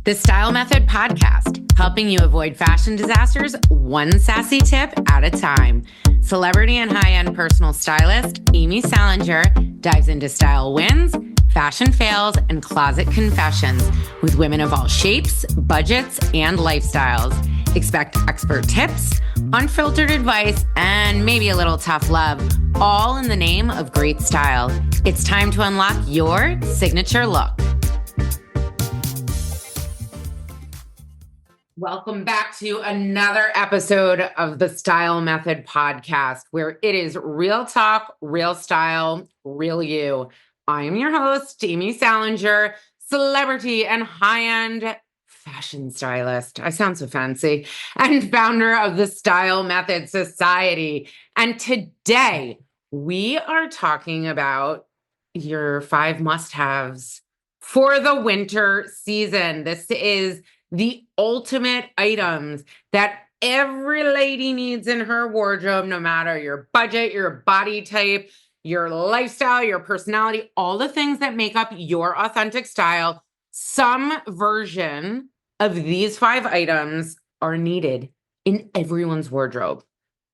The Style Method Podcast, helping you avoid fashion disasters one sassy tip at a time. Celebrity and high-end personal stylist Amy Salinger dives into style wins, fashion fails, and closet confessions with women of all shapes, budgets, and lifestyles. Expect expert tips, unfiltered advice, and maybe a little tough love, all in the name of great style. It's time to unlock your signature look. Welcome back to another episode of the Style Method Podcast, where it is real talk, real style, real you. I am your host, Amy Salinger, celebrity and high-end fashion stylist. I sound so fancy. And founder of the Style Method Society. And today we are talking about your 5 must-haves for the winter season. This is the ultimate items that every lady needs in her wardrobe, no matter your budget, your body type, your lifestyle, your personality, all the things that make up your authentic style. Some version of these 5 items are needed in everyone's wardrobe.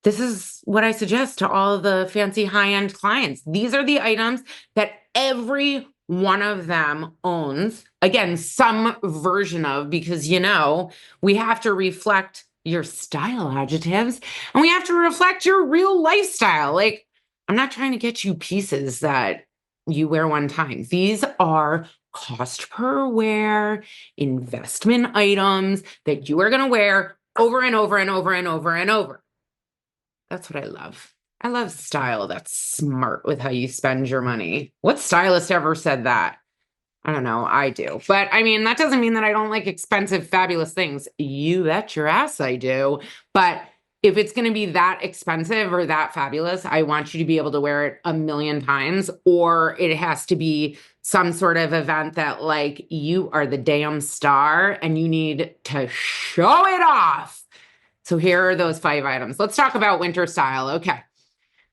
This is what I suggest to all the fancy high-end clients. These are the items that every one of them owns, again, some version of, because, we have to reflect your style adjectives and we have to reflect your real lifestyle. Like, I'm not trying to get you pieces that you wear one time. These are cost per wear investment items that you are going to wear over and over and over and over and over. That's what I love. I love style that's smart with how you spend your money. What stylist ever said that? I don't know. I do. But I mean, that doesn't mean that I don't like expensive, fabulous things. You bet your ass I do. But if it's going to be that expensive or that fabulous, I want you to be able to wear it a million times, or it has to be some sort of event that, like, you are the damn star and you need to show it off. So here are those 5 items. Let's talk about winter style. Okay.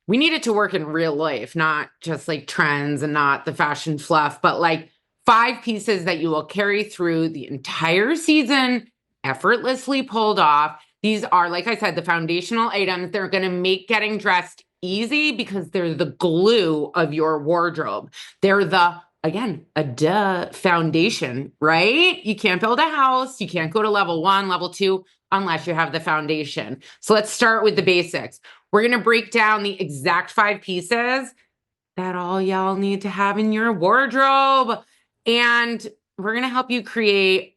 We need it to work in real life, not just like trends and not the fashion fluff, but like 5 pieces that you will carry through the entire season, effortlessly pulled off. These are, like I said, the foundational items. They're going to make getting dressed easy because they're the glue of your wardrobe. They're a foundation, right? You can't build a house. You can't go to level 1, level 2, unless you have the foundation. So let's start with the basics. We're going to break down the exact 5 pieces that all y'all need to have in your wardrobe. And we're going to help you create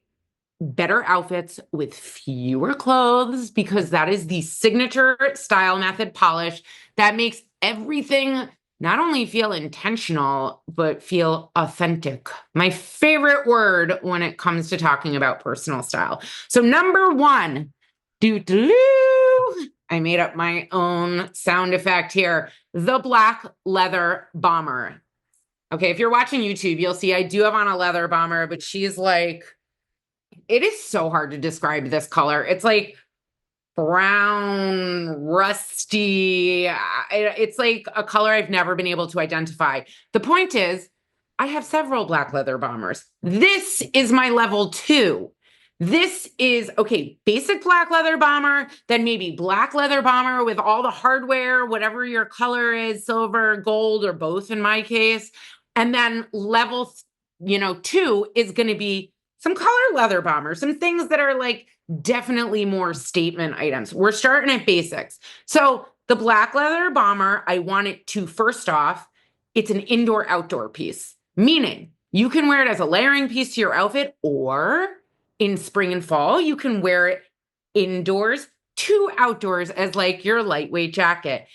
better outfits with fewer clothes, because that is the signature style method polish that makes everything not only feel intentional, but feel authentic. My favorite word when it comes to talking about personal style. So number 1, I made up my own sound effect here. The black leather bomber. Okay, if you're watching YouTube, you'll see I do have on a leather bomber, but she's like, it is so hard to describe this color. It's like brown, rusty. It's like a color I've never been able to identify. The point is, I have several black leather bombers. This is my level 2. This is, basic black leather bomber, then maybe black leather bomber with all the hardware, whatever your color is, silver, gold, or both in my case. And then level, 2 is going to be some color leather bomber, some things that are like definitely more statement items. We're starting at basics. So the black leather bomber, I want it to, first off, it's an indoor-outdoor piece, meaning you can wear it as a layering piece to your outfit, or in spring and fall, you can wear it indoors to outdoors as like your lightweight jacket.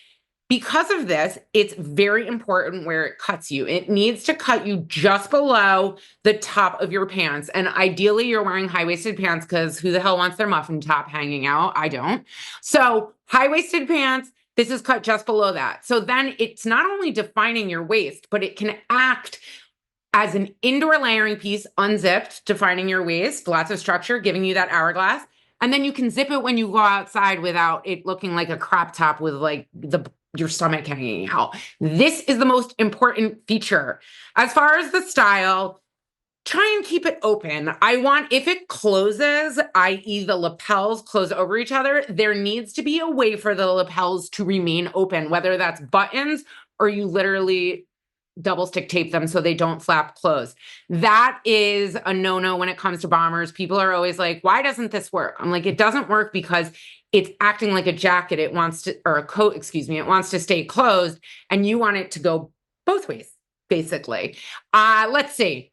Because of this, it's very important where it cuts you. It needs to cut you just below the top of your pants. And ideally, you're wearing high-waisted pants, because who the hell wants their muffin top hanging out? I don't. So high-waisted pants, this is cut just below that. So then it's not only defining your waist, but it can act as an indoor layering piece, unzipped, defining your waist, lots of structure, giving you that hourglass. And then you can zip it when you go outside without it looking like a crop top with like your stomach hanging out. This is the most important feature. As far as the style, try and keep it open. I want, if it closes, i.e., the lapels close over each other, there needs to be a way for the lapels to remain open, whether that's buttons or you literally double stick tape them so they don't flap closed. That is a no-no when it comes to bombers. People are always like, why doesn't this work? I'm like, it doesn't work because it's acting like a jacket. It wants to, or a coat, excuse me, it wants to stay closed and you want it to go both ways, basically. Let's see.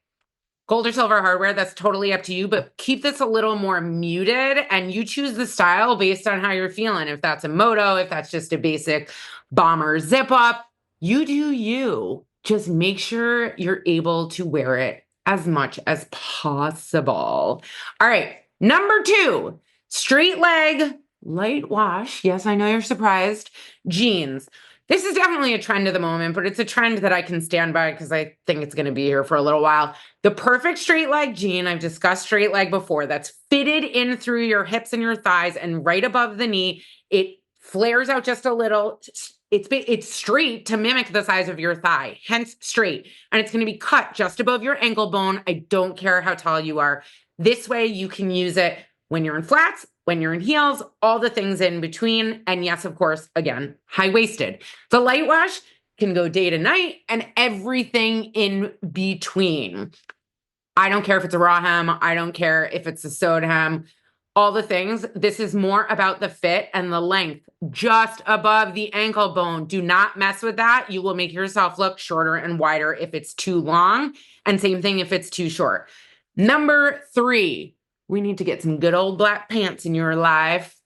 Gold or silver hardware, that's totally up to you, but keep this a little more muted and you choose the style based on how you're feeling. If that's a moto, if that's just a basic bomber zip up, you do you. Just make sure you're able to wear it as much as possible. All right, number 2, straight leg, light wash. Yes, I know you're surprised. Jeans. This is definitely a trend of the moment, but it's a trend that I can stand by because I think it's going to be here for a little while. The perfect straight leg jean, I've discussed straight leg before, that's fitted in through your hips and your thighs and right above the knee. It flares out just a little. It's straight to mimic the size of your thigh, hence straight. And it's going to be cut just above your ankle bone. I don't care how tall you are. This way you can use it when you're in flats, when you're in heels, all the things in between. And yes, of course, again, high-waisted. The light wash can go day to night and everything in between. I don't care if it's a raw hem. I don't care if it's a sewed hem. All the things. This is more about the fit and the length just above the ankle bone. Do not mess with that. You will make yourself look shorter and wider if it's too long. And same thing if it's too short. Number 3. We need to get some good old black pants in your life.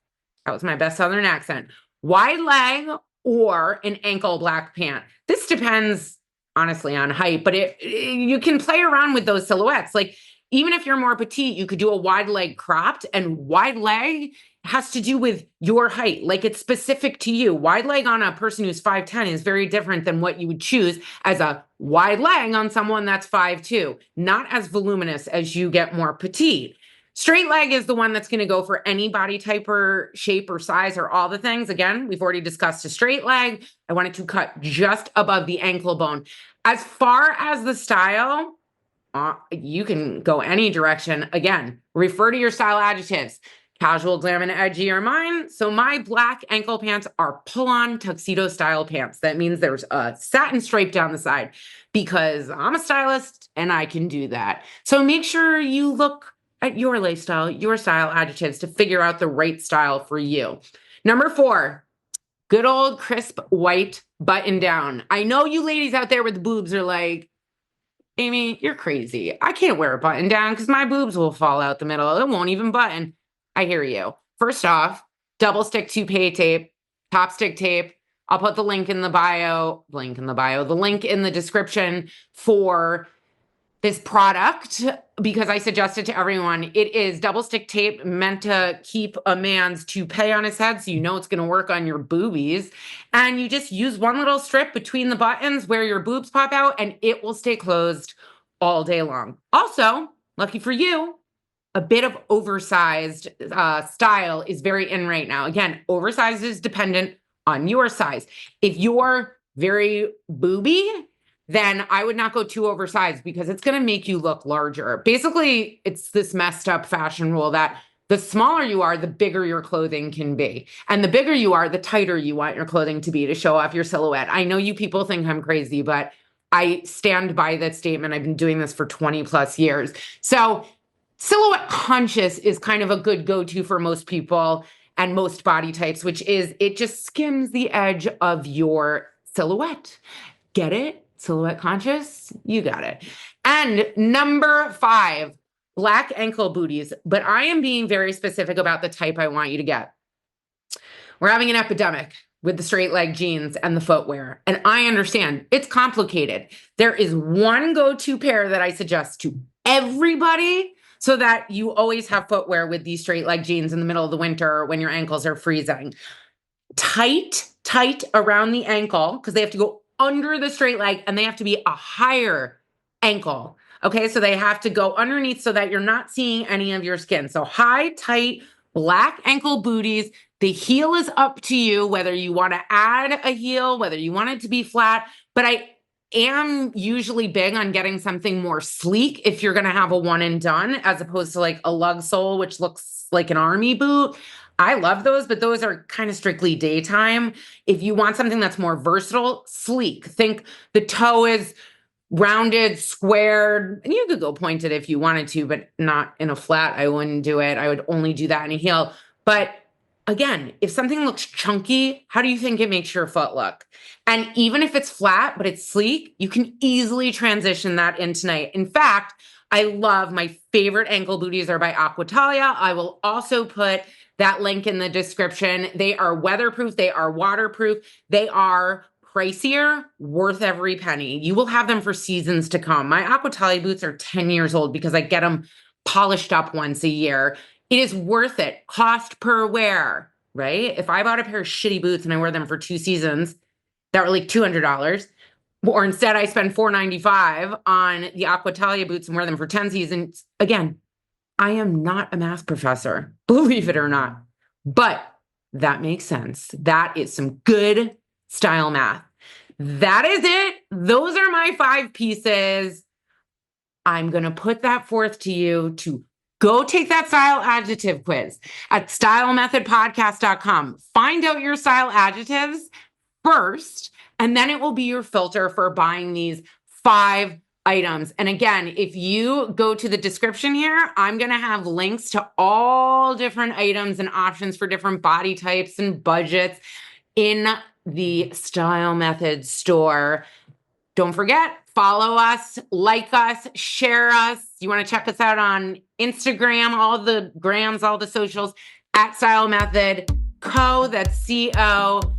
That was my best Southern accent. Wide leg or an ankle black pant. This depends, honestly, on height, but you can play around with those silhouettes. Like, even if you're more petite, you could do a wide leg cropped, and wide leg has to do with your height. Like, it's specific to you. Wide leg on a person who's 5'10" is very different than what you would choose as a wide leg on someone that's 5'2", not as voluminous as you get more petite. Straight leg is the one that's going to go for any body type or shape or size or all the things. Again, we've already discussed a straight leg. I want it to cut just above the ankle bone. As far as the style, you can go any direction. Again, refer to your style adjectives. Casual, glam, and edgy are mine. So my black ankle pants are pull-on tuxedo style pants. That means there's a satin stripe down the side because I'm a stylist and I can do that. So make sure you look at your lifestyle, your style adjectives to figure out the right style for you. Number 4, good old crisp white button down. I know you ladies out there with the boobs are like, Amy, you're crazy. I can't wear a button down because my boobs will fall out the middle. It won't even button. I hear you. First off, double stick toupee tape, top stick tape. I'll put the link in the bio, the link in the description for this product because I suggest it to everyone. It is double stick tape meant to keep a man's toupee on his head so you know it's going to work on your boobies. And you just use one little strip between the buttons where your boobs pop out and it will stay closed all day long. Also, lucky for you, a bit of oversized style is very in right now. Again, oversized is dependent on your size. If you're very booby, then I would not go too oversized because it's going to make you look larger. Basically, it's this messed up fashion rule that the smaller you are, the bigger your clothing can be. And the bigger you are, the tighter you want your clothing to be to show off your silhouette. I know you people think I'm crazy, but I stand by that statement. I've been doing this for 20 plus years. So silhouette conscious is kind of a good go-to for most people and most body types, which is it just skims the edge of your silhouette. Get it? Silhouette conscious? You got it. And number 5, black ankle booties. But I am being very specific about the type I want you to get. We're having an epidemic with the straight leg jeans and the footwear. And I understand it's complicated. There is one go-to pair that I suggest to everybody so that you always have footwear with these straight leg jeans in the middle of the winter when your ankles are freezing. Tight around the ankle because they have to go under the straight leg and they have to be a higher ankle. Okay, so they have to go underneath so that you're not seeing any of your skin. So high, tight, black ankle booties. The heel is up to you, whether you want to add a heel, whether you want it to be flat. But am usually big on getting something more sleek if you're going to have a one and done, as opposed to like a lug sole, which looks like an army boot. I love those, but those are kind of strictly daytime. If you want something that's more versatile, sleek, think the toe is rounded, squared, and you could go pointed if you wanted to, but not in a flat. I wouldn't do it. I would only do that in a heel. But again, if something looks chunky, how do you think it makes your foot look? And even if it's flat, but it's sleek, you can easily transition that in tonight. In fact, I love my favorite ankle booties are by Aquatalia. I will also put that link in the description. They are weatherproof. They are waterproof. They are pricier, worth every penny. You will have them for seasons to come. My Aquatalia boots are 10 years old because I get them polished up once a year. It is worth it. Cost per wear, right? If I bought a pair of shitty boots and I wear them for 2 seasons, that were like $200, or instead I spend $495 on the Aquatalia boots and wear them for 10 seasons. Again, I am not a math professor, believe it or not, but that makes sense. That is some good style math. That is it. Those are my 5 pieces. I'm going to put that forth to you to go take that style adjective quiz at stylemethodpodcast.com. Find out your style adjectives first, and then it will be your filter for buying these 5 items. And again, if you go to the description here, I'm going to have links to all different items and options for different body types and budgets in the Style Method store. Don't forget, follow us, like us, share us. You want to check us out on Instagram, all the grams, all the socials, at Style Method Co. That's C-O.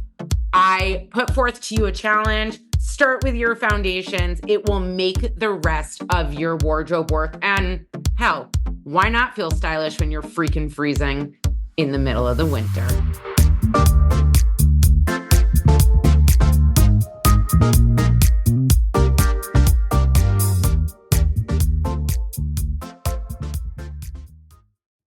I put forth to you a challenge. Start with your foundations. It will make the rest of your wardrobe work. And hell, why not feel stylish when you're freaking freezing in the middle of the winter?